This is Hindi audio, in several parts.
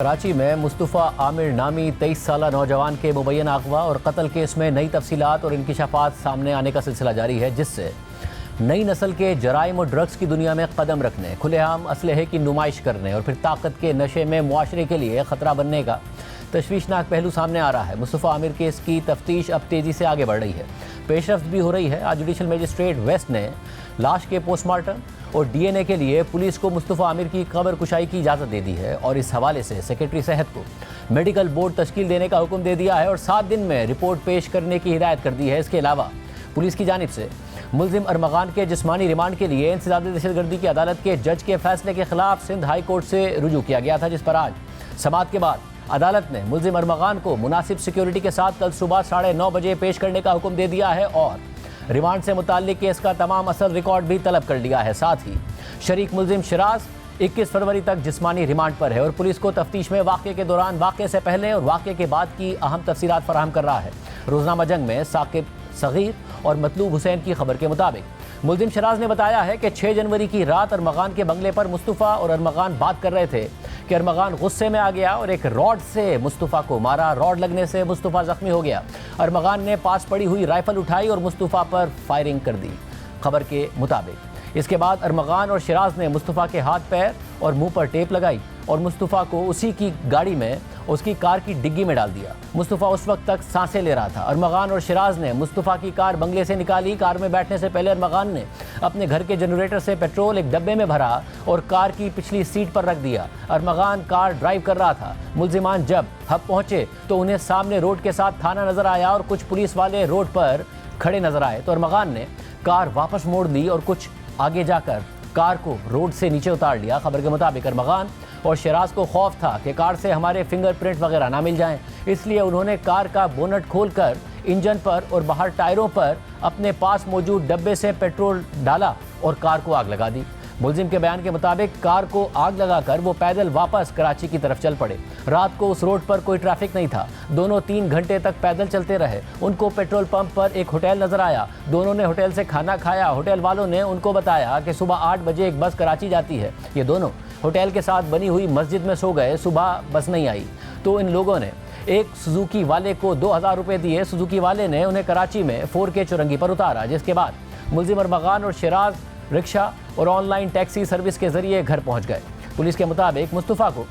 कराची में मुस्तफ़ा आमिर नामी 23 साला नौजवान के मुबैना अगवा और कत्ल केस में नई तफसीलात और इंकिशाफात सामने आने का सिलसिला जारी है, जिससे नई नस्ल के जराइम और ड्रग्स की दुनिया में कदम रखने, खुलेआम असलहे की नुमाइश करने और फिर ताकत के नशे में मुआशरे के लिए ख़तरा बनने का तशवीशनाक पहलू सामने आ रहा है। मुस्तफ़ा आमिर केस की तफ्तीश अब तेज़ी से आगे बढ़ रही है, पेशरफ्त भी हो रही है। आज जुडिशल मजिस्ट्रेट वेस्ट ने लाश के पोस्टमार्टम और DNA के लिए पुलिस को मुस्तफ़ा आमिर की कब्र कुशाई की इजाज़त दे दी है और इस हवाले से सेक्रेटरी सेहत को मेडिकल बोर्ड तश्कील देने का हुक्म दे दिया है और 7 दिन में रिपोर्ट पेश करने की हिदायत कर दी है। इसके अलावा पुलिस की जानिब से मुल्जिम अरमगान के जिस्मानी रिमांड के लिए इंसदाद दहशतगर्दी की अदालत के जज के फैसले के खिलाफ सिंध हाई कोर्ट से रुजू किया गया था, जिस पर आज समाअत के बाद अदालत ने मुल्जिम अरमगान को मुनासिब सिक्योरिटी के साथ कल सुबह 9:30 बजे पेश करने का हुक्म दे दिया है और रिमांड से मुताल्लिक केस का तमाम असल रिकॉर्ड भी तलब कर लिया है। साथ ही शरीक मुल्जिम शिराज 21 फरवरी तक जिस्मानी रिमांड पर है और पुलिस को तफ्तीश में वाक़े के दौरान, वाक़े से पहले और वाक़े के बाद की अहम तफसीलात फराहम कर रहा है। रोज़नामा जंग में साकिब सगीर और मतलूब हुसैन की खबर के मुताबिक मुल्जिम शिराज ने बताया है कि 6 जनवरी की रात अरमगान के बंगले पर मुस्तफ़ा और अरमगान बात कर रहे थे कि अरमगान गुस्से में आ गया और एक रॉड से मुस्तफ़ा को मारा। रॉड लगने से मुस्तफ़ा ज़ख्मी हो गया। अरमगान ने पास पड़ी हुई राइफल उठाई और मुस्तफ़ा पर फायरिंग कर दी, खबर के मुताबिक। इसके बाद अरमगान और शिराज ने मुस्तफ़ा के हाथ, पैर और मुंह पर टेप लगाई और मुस्तफ़ा को उसी की गाड़ी में, उसकी कार की डिग्गी में डाल दिया। मुस्तफ़ा उस वक्त तक सांसें ले रहा था। अरमगान और शिराज ने मुस्तफ़ा की कार बंगले से निकाली। कार में बैठने से पहले अरमगान ने अपने घर के जनरेटर से पेट्रोल एक डब्बे में भरा और कार की पिछली सीट पर रख दिया। अरमगान कार ड्राइव कर रहा था। मुल्जिमान जब हब पहुंचे तो उन्हें सामने रोड के साथ थाना नजर आया और कुछ पुलिस वाले रोड पर खड़े नजर आए तो अरमगान ने कार वापस मोड़ दी और कुछ आगे जाकर कार को रोड से नीचे उतार लिया। खबर के मुताबिक अरमगान और शिराज को खौफ था कि कार से हमारे फिंगरप्रिंट वगैरह ना मिल जाएं, इसलिए उन्होंने कार का बोनट खोलकर इंजन पर और बाहर टायरों पर अपने पास मौजूद डब्बे से पेट्रोल डाला और कार को आग लगा दी। मुल्जिम के बयान के मुताबिक कार को आग लगाकर वो पैदल वापस कराची की तरफ चल पड़े। रात को उस रोड पर कोई ट्रैफिक नहीं था। दोनों 3 घंटे तक पैदल चलते रहे। उनको पेट्रोल पंप पर एक होटल नजर आया। दोनों ने होटल से खाना खाया। होटल वालों ने उनको बताया कि सुबह 8 बजे एक बस कराची जाती है। ये दोनों होटल के साथ बनी हुई मस्जिद में सो गए। सुबह बस नहीं आई तो इन लोगों ने एक सुजुकी वाले को 2000 रुपये दिए। सुजुकी वाले ने उन्हें कराची में 4K चुरंगी पर उतारा, जिसके बाद मुल्जिम अरमगान और शिराज रिक्शा और ऑनलाइन टैक्सी सर्विस के जरिए घर पहुंच गए। पुलिस के मुताबिक मुस्तफ़ा को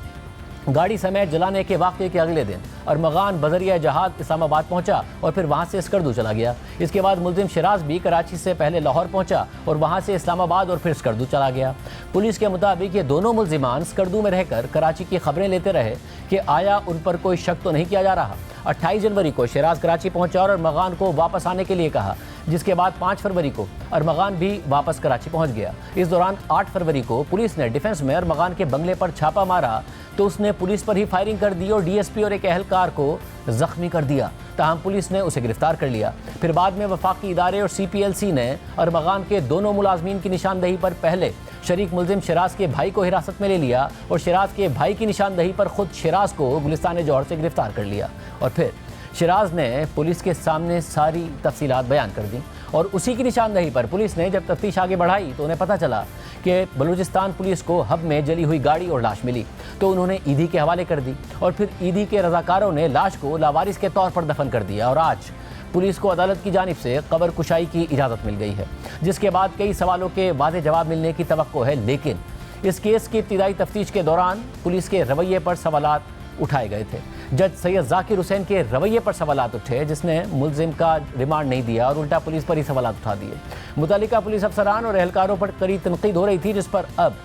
गाड़ी समेत जलाने के वाक़े के अगले दिन अरमगान बजरिया जहाज इस्लामाबाद पहुंचा और फिर वहां से स्कर्दू चला गया। इसके बाद मुल्जिम शिराज भी कराची से पहले लाहौर पहुंचा और वहां से इस्लामाबाद और फिर स्कर्दू चला गया। पुलिस के मुताबिक ये दोनों मुल्जिमान स्कर्दू में रहकर कराची की खबरें लेते रहे कि आया उन पर कोई शक तो नहीं किया जा रहा। 28 जनवरी को शिराज कराची पहुंचा और अरमगान को वापस आने के लिए कहा, जिसके बाद 5 फरवरी को अरमगान भी वापस कराची पहुंच गया। इस दौरान 8 फरवरी को पुलिस ने डिफेंस में अरमगान के बंगले पर छापा मारा तो उसने पुलिस पर ही फायरिंग कर दी और DSP और एक अहलकार को जख्मी कर दिया। ताहम पुलिस ने उसे गिरफ्तार कर लिया। फिर बाद में वफाकी इदारे और CPLC ने अरमगान के दोनों मुलाजमीन की निशानदही पर पहले शरीक मुल्जिम शिराज के भाई को हिरासत में ले लिया और शिराज के भाई की निशानदही पर खुद शिराज को गुलिस्तान जौहर से गिरफ्तार कर लिया और फिर शिराज ने पुलिस के सामने सारी तफसीलात बयान कर दी और उसी की निशानदही पर पुलिस ने जब तफ्तीश आगे बढ़ाई तो उन्हें पता चला कि बलूचिस्तान पुलिस को हब में जली हुई गाड़ी और लाश मिली तो उन्होंने ईदी के हवाले कर दी और फिर ईदी के रजाकारों ने लाश को लावारिस के तौर पर दफन कर दिया और आज पुलिस को अदालत की जानिब से कब्र कुशाई की इजाज़त मिल गई है, जिसके बाद कई सवालों के वाज़ेह जवाब मिलने की तवक्को है। लेकिन इस केस की इब्तिदाई तफ्तीश के दौरान पुलिस के रवैये पर सवालात उठाए गए थे। जज सैयद जाकिर हुसैन के रवैये पर सवालात उठे, जिसने मुल्जिम का रिमांड नहीं दिया और उल्टा पुलिस पर ही सवालात उठा दिए। मुतल्लिका पुलिस अफसरान और एहलकारों पर कड़ी तनकीद हो रही थी, जिस पर अब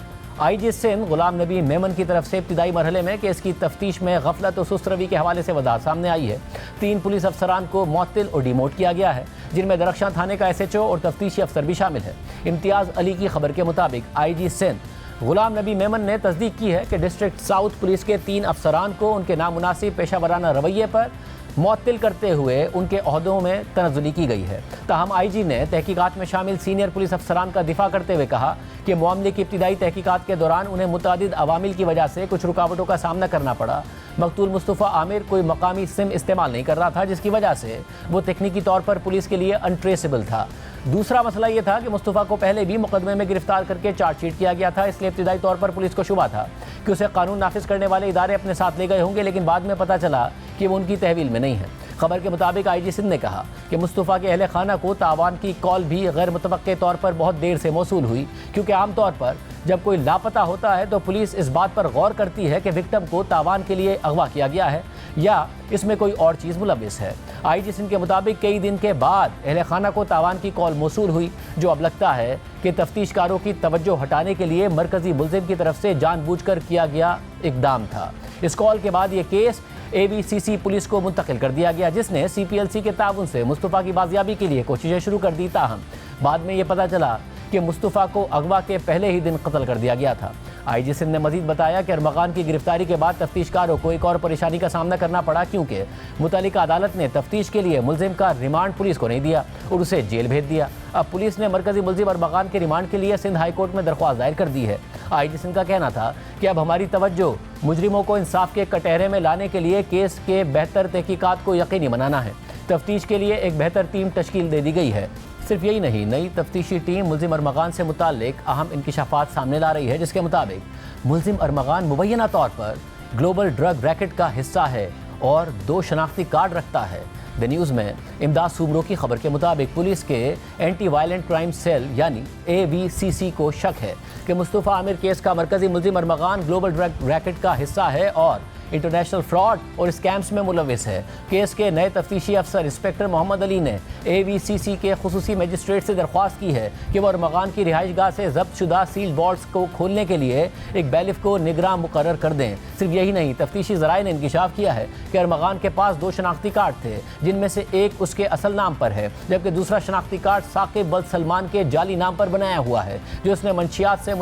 IG सिंध गुलाम नबी मेमन की तरफ से इब्तिदाई मरहले में केस की तफ्तीश में गफलत और सुस्त रवि के हवाले से वजाहत सामने आई है। 3 पुलिस अफसरान को मुअत्तिल और डिमोट किया गया है, जिनमें दरख्शां थाने का SHO और तफ्तीशी अफसर भी शामिल है। इम्तियाज़ अली की खबर के मुताबिक IG सिंध गुलाम नबी मेमन ने तस्दीक की है कि डिस्ट्रिक्ट साउथ पुलिस के 3 अफसरान को उनके नामुनासिब पेशा वराना रवैये पर मुअत्तिल करते हुए उनके ओहदों में तनज़्ज़ुली की गई है। ताहम IG ने तहकीकात में शामिल सीनियर पुलिस अफसरान का दिफा करते हुए कहा कि मामले की इब्तिदाई तहकीकात के दौरान उन्हें मुतअद्दिद अवामिल की वजह से कुछ रुकावटों का सामना करना पड़ा। मकतूल मुस्तफ़ा आमिर कोई मकामी सिम इस्तेमाल नहीं कर रहा था, जिसकी वजह से वो तकनीकी तौर पर पुलिस के लिए अनट्रेसेबल था। दूसरा मसला ये था कि मुस्तफ़ा को पहले भी मुकदमे में गिरफ्तार करके चार्जशीट किया गया था, इसलिए इब्तिदाई तौर पर पुलिस को शुबा था कि उसे कानून नाफिज करने वाले इदारे अपने साथ ले गए होंगे, लेकिन बाद में पता चला कि वो उनकी तहवील में नहीं है। खबर के मुताबिक आईजी सिंध ने कहा कि मुस्तफ़ा के अहले खाना को तावान की कॉल भी गैर मुतवक्के तौर पर बहुत देर से मौसूल हुई, क्योंकि आमतौर पर जब कोई लापता होता है तो पुलिस इस बात पर गौर करती है कि विक्टिम को तावान के लिए अगवा किया गया है या इसमें कोई और चीज़ मुलविस है। आईजी सिंध के मुताबिक कई दिन के बाद अहले खाना को तावान की कॉल मौसूल हुई, जो अब लगता है कि तफ्तीशकारों की तवज्जो हटाने के लिए मरकजी मुल्जिम की तरफ से जानबूझकर किया गया इकदाम था। इस कॉल के बाद ये केस AVCC पुलिस को मुंतकिल कर दिया गया, जिसने CPLC के ताउन से मुस्तफ़ा की बाजियाबी के लिए कोशिशें शुरू कर दी। ताहम बाद में ये पता चला कि मुस्तफ़ा को अगवा के पहले ही दिन कत्ल कर दिया गया था। आईजी सिंध ने मजीद बताया कि अरमगान की गिरफ्तारी के बाद तफ्तीशकारों को एक और परेशानी का सामना करना पड़ा, क्योंकि मुतल्लिका अदालत ने तफ्तीश के लिए मुल्जिम का रिमांड पुलिस को नहीं दिया और उसे जेल भेज दिया। अब पुलिस ने मरकजी मुल्जिम अरमगान के रिमांड के लिए सिंध हाई कोर्ट में दरख्वास्त दायर कर दी है। आईजी सिंध का कहना था कि अब हमारी तवज्जो मुजरिमों को इंसाफ के कटहरे में लाने के लिए केस के बेहतर तहकीकात को यकीनी बनाना है। तफ्तीश के लिए एक बेहतर टीम तश्कील दे दी गई है। सिर्फ यही नहीं, नई तफ्तीशी टीम मुल्जिम अरमगान से मुताल्लिक अहम इंकिशाफात सामने ला रही है, जिसके मुताबिक मुल्जिम अरमगान मुबैना तौर पर ग्लोबल ड्रग रैकेट का हिस्सा है और 2 शनाख्ती कार्ड रखता है। द न्यूज़ में इमदाद सूमरो की खबर के मुताबिक पुलिस के एंटी वायलेंट क्राइम सेल यानी AVCC को शक है कि मुस्तफ़ा आमिर केस का मरकजी मुल्जिम अरमगान ग्लोबल ड्रग रैकेट का हिस्सा है और इंटरनेशनल फ्रॉड और स्कैम्स में मुलविस है। केस के नए तफ्तीशी अफसर इंस्पेक्टर मोहम्मद अली ने AVCC के खुसूसी मजिस्ट्रेट से दरख्वास्त की है कि वह अरमगान की रिहाइश गाह से जब्त शुदा सील बॉल्स को खोलने के लिए एक बैलिफ को निगरान मुकर्रर कर दें। सिर्फ यही नहीं, तफ्तीशी ज़राए ने इंकिशाफ किया है कि अरमगान के पास 2 शनाख्ती कार्ड थे, जिनमें से एक उसके असल नाम पर है, जबकि दूसरा शनाख्ती कार्ड साकिब बल सलमान के जाली नाम पर बनाया हुआ है, जो उसने मंशियात से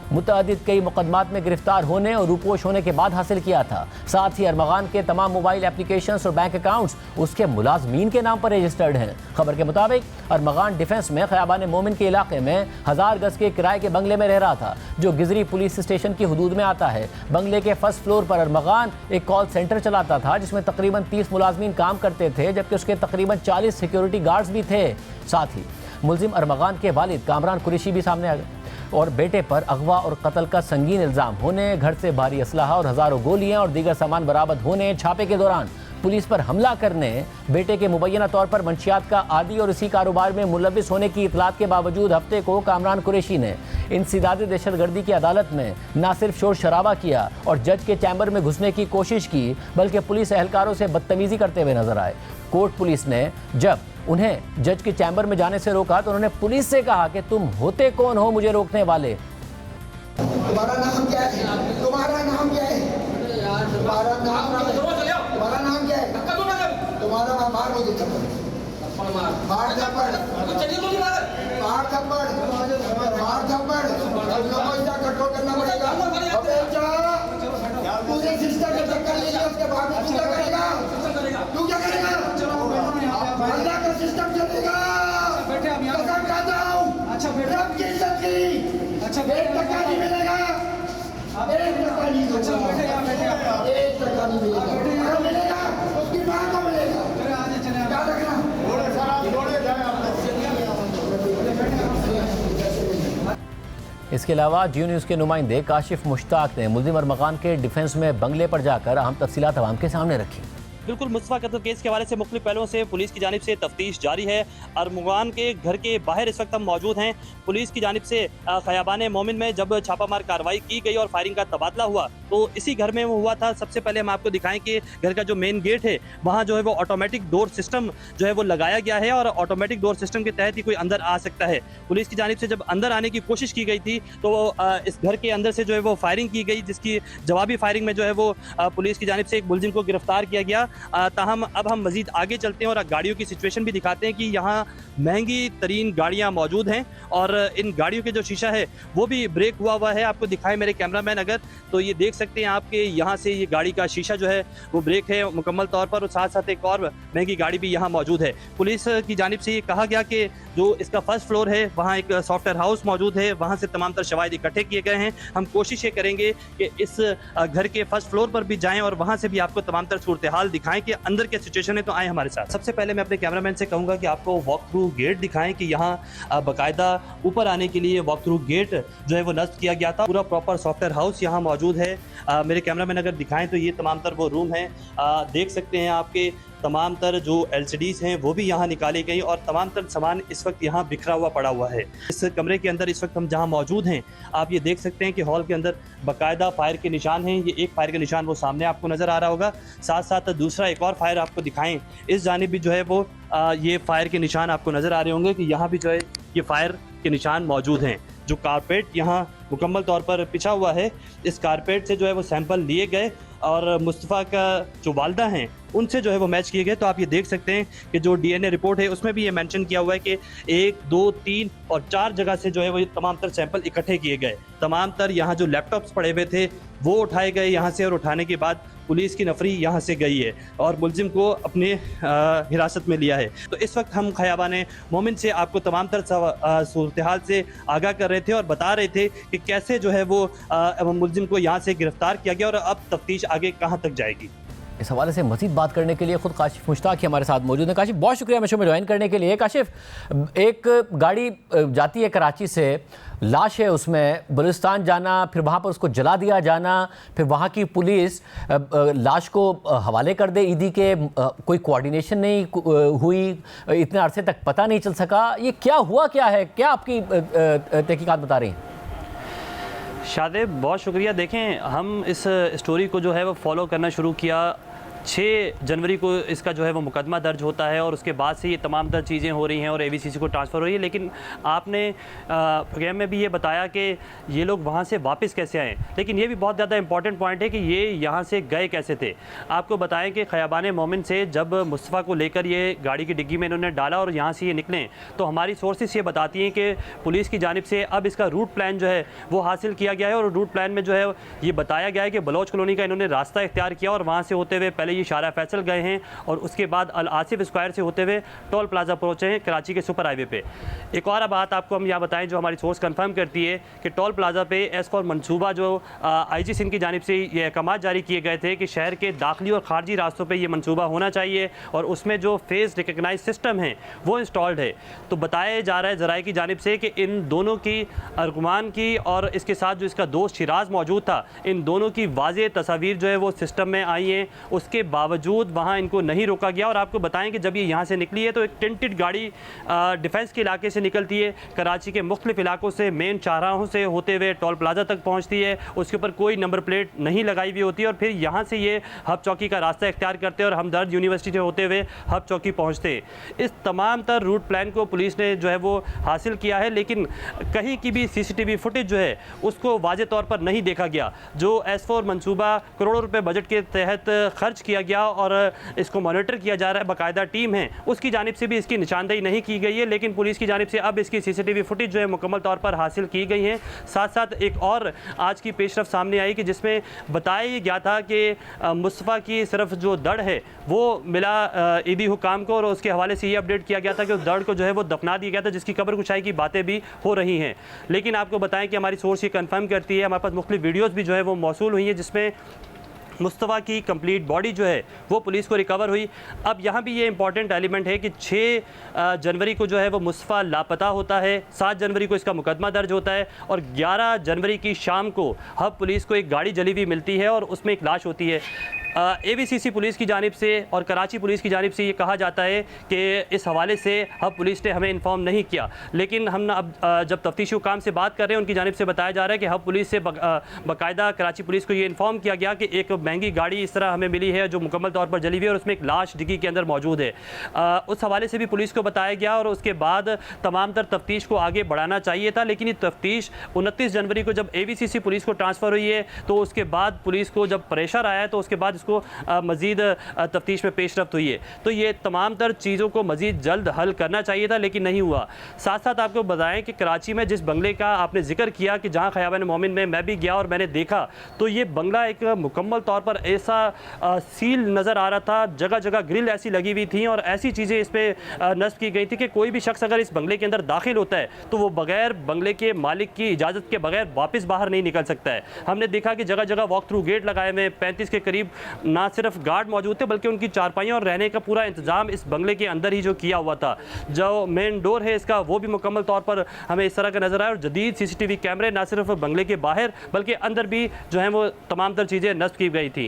मुतअद्दिद कई मुकदमात में गिरफ्तार होने और रूपोश होने के बाद हासिल किया था। साथ ही अरमगान के तमाम मोबाइल एप्लीकेशंस और बैंक अकाउंट्स उसके मुलाजमीन के नाम पर रजिस्टर्ड हैं। खबर के मुताबिक अरमगान डिफेंस में खयाबान मोमिन के इलाके में 1000 गज के किराए के बंगले में रह रहा था, जो गिजरी पुलिस स्टेशन की हदूद में आता है। बंगले के फर्स्ट फ्लोर पर अरमगान एक कॉल सेंटर चलाता था, जिसमें तकरीबन 30 मुलाजमीन काम करते थे, जबकि उसके तकरीबन 40 सिक्योरिटी गार्ड्स भी थे। साथ ही मुल्जिम अरमगान के वालिद कामरान कुरैशी भी सामने आ गए और बेटे पर अगवा और कत्ल का संगीन इल्ज़ाम होने, घर से भारी असलहा और हज़ारों गोलियां और दीगर सामान बरामद होने, छापे के दौरान पुलिस पर हमला करने, बेटे के मुबैना तौर पर मंशियात का आदी और इसी कारोबार में मुलविस होने की इतलात के बावजूद हफ्ते को कामरान कुरैशी ने इंसिदाद दहशतगर्दी की अदालत में न सिर्फ शोर शराबा किया और जज के चैम्बर में घुसने की कोशिश की, बल्कि पुलिस एहलकारों से बदतमीजी करते हुए नजर आए। कोर्ट पुलिस ने जब उन्हें जज के चैम्बर में जाने से रोका तो उन्होंने पुलिस से कहा कि तुम होते कौन हो मुझे रोकने वाले। तुम्हारा नाम क्या है? तुम्हारा नाम क्या है? तुम्हारा नाम क्या है? तुम्हारा नाम क्या है? तुम्हारा नाम मार मुझे थप्पड़ मार थप्पड़ मार थप्पड़ मार थप्पड़ हम लोगों को इसका कंट्रोल करना पड़ेगा। अबे जा पूरे सिस्टम में टक्कर ले लिया, उसके बाद तू क्या करेगा? तू क्या करेगा? अल्लाह का सिस्टम चलेगा। कसम खाता हूँ, अच्छा रब की इज्जत की, अच्छा 1 टका नहीं मिलेगा, 1 टका नहीं मिलेगा, 1 टका नहीं मिलेगा, मिलेगा उसकी माँ को मिलेगा। क्या रखना इसके अलावा जियो न्यूज़ के नुमाइंदे काशिफ मुश्ताक ने मुल्जिम अरमगान के डिफेंस में बंगले पर जाकर अहम तफसीलात अवाम के सामने रखी। बिल्कुल, मुस्तफ़ा कत्ल केस के हवाले से मुख्तलिफ पहलुओं से पुलिस की जानिब से तफ्तीश जारी है। अरमगान के घर के बाहर इस वक्त हम मौजूद हैं। पुलिस की जानिब से खयाबान मोमिन में जब छापामार कार्रवाई की गई और फायरिंग का तबादला हुआ तो इसी घर में वो हुआ था। सबसे पहले हम आपको दिखाएं कि घर का जो मेन गेट है वहाँ जो है वो ऑटोमेटिक डोर सिस्टम जो है वो लगाया गया है और ऑटोमेटिक डोर सिस्टम के तहत ही कोई अंदर आ सकता है। पुलिस की जानिब से जब अंदर आने की कोशिश की गई थी तो इस घर के अंदर से जो है वो फायरिंग की गई, जिसकी जवाबी फायरिंग में जो है वो पुलिस की जानिब से एक मुल्जिम को गिरफ्तार किया गया। ताहम अब हम मजीद आगे चलते हैं और गाड़ियों की सिचुएशन भी दिखाते हैं कि यहाँ महंगी तरीन गाड़ियाँ मौजूद हैं और इन गाड़ियों के जो शीशा है वो भी ब्रेक हुआ है। आपको दिखाए मेरे कैमरामैन अगर, तो ये देख सकते हैं आपके यहाँ से ये गाड़ी का शीशा जो है वो ब्रेक है मुकम्मल तौर पर और साथ साथ एक और महंगी गाड़ी भी यहाँ मौजूद है। पुलिस की जानिब से ये कहा गया कि जो इसका फर्स्ट फ्लोर है वहाँ एक सॉफ्टवेयर हाउस मौजूद है, वहाँ से तमाम तर शवाहिद इकट्ठे किए गए हैं। हम कोशिश ये करेंगे कि इस घर के फर्स्ट फ्लोर पर भी जाएँ और वहाँ से भी आपको तमाम तर सूरत हाल दिखाएं कि अंदर क्या सिचुएशन है, तो आए हमारे साथ। सबसे पहले मैं अपने कैमरामैन से कहूँगा कि आपको वॉक थ्रू गेट दिखाएं कि यहाँ बाकायदा ऊपर आने के लिए वॉक थ्रू गेट जो है वो नस्ब किया गया था। पूरा प्रॉपर सॉफ्टवेयर हाउस यहाँ मौजूद है। मेरे कैमरामैन अगर दिखाएं तो ये तमाम तर वो रूम है, देख सकते हैं आपके तमाम तर जो LCDs हैं वो भी यहाँ निकाली गई और तमाम तर सामान इस वक्त यहाँ बिखरा हुआ पड़ा हुआ है। इस कमरे के अंदर इस वक्त हम जहाँ मौजूद हैं, आप ये देख सकते हैं कि हॉल के अंदर बाकायदा फायर के निशान हैं। ये एक फायर का निशान वो सामने आपको नज़र आ रहा होगा, साथ साथ दूसरा एक और फायर आपको दिखाएं, इस जानिब भी जो है वो ये फायर के निशान आपको नज़र आ रहे होंगे कि यहाँ भी जो है ये फायर के निशान मौजूद हैं। जो कारपेट यहाँ मुकम्मल तौर पर पिछा हुआ है, इस कारपेट से जो है वो सैंपल लिए गए और मुस्तफ़ा का जो वालदा हैं उनसे जो है वो मैच किए गए। तो आप ये देख सकते हैं कि जो DNA रिपोर्ट है उसमें भी ये मेंशन किया हुआ है कि 1, 2, 3 और 4 जगह से जो है वो ये तमाम तर सैंपल इकट्ठे किए गए। तमाम तर यहाँ जो लैपटॉप्स पड़े हुए थे वो उठाए गए यहाँ से, और उठाने के बाद पुलिस की नफरी यहाँ से गई है और मुलजिम को अपने हिरासत में लिया है। तो इस वक्त हम खयाबान मोमिन से आपको तमाम तर सूरत हाल से आगाह कर रहे थे और बता रहे थे कि कैसे जो है वो मुलजिम को यहाँ से गिरफ्तार किया गया और अब तफ्तीश आगे कहाँ तक जाएगी। इस हवाले से मज़ीद बात करने के लिए खुद काशिफ मुश्ताक ही हमारे साथ मौजूद है। काशिफ, बहुत शुक्रिया शो में ज्वाइन करने के लिए। काशिफ, एक गाड़ी जाती है कराची से, लाश है उसमें, बलूचिस्तान जाना, फिर वहाँ पर उसको जला दिया जाना, फिर वहाँ की पुलिस लाश को हवाले कर दे ईदी के, कोई कोऑर्डिनेशन नहीं हुई, इतने अरसे तक पता नहीं चल सका। ये क्या हुआ, क्या है, क्या आपकी तहकीकात बता रही हैं? शादेब, बहुत शुक्रिया। देखें, हम इस स्टोरी को जो है वो फॉलो करना शुरू किया 6 जनवरी को इसका जो है वो मुकदमा दर्ज होता है और उसके बाद से ये तमाम तर चीज़ें हो रही हैं और AVCC को ट्रांसफ़र हो रही है। लेकिन आपने प्रोग्राम में भी ये बताया कि ये लोग वहाँ से वापस कैसे आए, लेकिन ये भी बहुत ज़्यादा इंपॉर्टेंट पॉइंट है कि ये यहाँ से गए कैसे थे। आपको बताएं कि खयाबान मोमिन से जब मुस्तफ़ा को लेकर ये गाड़ी की डिग्गी में इन्होंने डाला और यहाँ से ये निकले, तो हमारी सोर्सेस ये बताती हैं कि पुलिस की जानिब से अब इसका रूट प्लान जो है वो हासिल किया गया है और रूट प्लान में जो है ये बताया गया है कि बलोच कॉलोनी का इन्होंने रास्ता इख्तियार किया और वहाँ से होते हुए पहले ये शारा फैसल गए हैं और उसके बाद अल आसिफ स्क्वायर से होते हुए टोल प्लाजा पहुंचे हैं कराची के सुपर हाईवे पे। एक और बात आपको हम यहाँ बताएं जो हमारी सोर्स कंफर्म करती है कि टोल प्लाजा पे S4 मनसूबा जो IG सिंध की जानिब से ये अहकाम जारी किए गए थे कि शहर के दाखिली और खारजी रास्तों पर यह मनसूबा होना चाहिए और उसमें जो फेस रिकगनाइज सिस्टम है वो इंस्टॉल्ड है। तो बताया जा रहा है ज़राए की जानिब से कि इन दोनों की, अरगुमान की और इसके साथ जो इसका दोस्त शिराज मौजूद था, इन दोनों की वाज़ेह तस्वीर जो है वो सिस्टम में आई हैं। उसके बावजूद वहाँ इनको नहीं रोका गया और आपको बताएं कि जब ये यहाँ से निकली है तो एक टेंटेड गाड़ी डिफेंस के इलाके से निकलती है, कराची के मुख्तलिफ इलाकों से, मेन चौराहों से होते हुए टोल प्लाजा तक पहुँचती है। उसके ऊपर कोई नंबर प्लेट नहीं लगाई हुई होती है और फिर यहाँ से ये हब चौकी का रास्ता इख्तियार करते हैं और हमदर्द यूनिवर्सिटी से होते हुए हब चौकी पहुँचते। इस तमाम तर रूट प्लान को पुलिस ने जो है वो हासिल किया है, लेकिन कहीं की भी CCTV फुटेज जो है उसको वाज़े तौर पर नहीं देखा गया। जो S4 मनसूबा करोड़ों रुपए बजट के तहत खर्च किया गया और इसको मॉनिटर किया जा रहा है, बाकायदा टीम है, उसकी जानिब से भी इसकी निशानदेही नहीं की गई है, लेकिन पुलिस की जानिब से अब इसकी CCTV फुटेज जो है मुकम्मल तौर पर हासिल की गई है। साथ साथ एक और आज की पेशरफ सामने आई कि जिसमें बताया गया था कि मुस्तफ़ा की सिर्फ जो दड़ है वो मिला ईदी हुकाम को और उसके हवाले से ये अपडेट किया गया था कि उस दड़ को जो है वो दफना दिया गया था, जिसकी कब्र कुशाई की बातें भी हो रही हैं। लेकिन आपको बताएं कि हमारी सोर्स ये कंफर्म करती है, हमारे पास मुख्तलिफ वीडियोज़ भी जो है वो मौसूल हुई है जिसमें मुस्तफ़ा की कंप्लीट बॉडी जो है वो पुलिस को रिकवर हुई। अब यहाँ भी ये इंपॉर्टेंट एलिमेंट है कि 6 जनवरी को जो है वो मुस्तफ़ा लापता होता है, 7 जनवरी को इसका मुकदमा दर्ज होता है और 11 जनवरी की शाम को हब पुलिस को एक गाड़ी जली हुई मिलती है और उसमें एक लाश होती है। AVCC पुलिस की जानिब से और कराची पुलिस की जानिब से ये कहा जाता है कि इस हवाले से हब पुलिस ने हमें इन्फॉर्म नहीं किया, लेकिन हम अब जब तफ्तीशी हुकाम से बात कर रहे हैं उनकी जानिब से बताया जा रहा है कि हब पुलिस से बाकायदा कराची पुलिस को ये इन्फॉर्म किया गया कि एक महंगी गाड़ी इस तरह हमें मिली है जो मुकम्मल तौर पर जली हुई है और उसमें एक लाश डिग्गी के अंदर मौजूद है। उस हवाले से भी पुलिस को बताया गया और उसके बाद तमाम तर तफ्तीश को आगे बढ़ाना चाहिए था, लेकिन ये तफ्तीश 29 जनवरी को जब AVCC पुलिस को ट्रांसफ़र हुई है तो उसके बाद पुलिस को जब प्रेशर आया तो उसके बाद इसको मज़ीद तफ्तीश में पेशरफ्त हुई है। तो ये तमाम तर चीज़ों को मज़ीद जल्द हल करना चाहिए था, लेकिन नहीं हुआ। साथ साथ आपको बताएं कि कराची में जिस बंगले का आपने जिक्र किया कि जहाँ खयाबान मोमिन में मैं भी गया और मैंने देखा, तो ये बंगला एक मुकम्मल तौर पर ऐसा सील नज़र आ रहा था, जगह जगह ग्रिल ऐसी लगी हुई थी और ऐसी चीज़ें इस पर नस्ब की गई थी कि कोई भी शख्स अगर इस बंगले के अंदर दाखिल होता है तो वो बगैर बंगले के मालिक की इजाज़त के बगैर वापस बाहर नहीं निकल सकता है। हमने देखा कि जगह जगह वॉक थ्रू गेट लगाए हुए 35 के करीब ना सिर्फ गार्ड मौजूद थे बल्कि उनकी चारपाइयाँ और रहने का पूरा इंतजाम इस बंगले के अंदर ही जो किया हुआ था। जो मेन डोर है इसका वो भी मुकम्मल तौर पर हमें इस तरह का नजर आया और जदीद CCTV कैमरे ना सिर्फ बंगले के बाहर बल्कि अंदर भी जो है वो तमाम तर चीज़ें नस्ब की गई थी।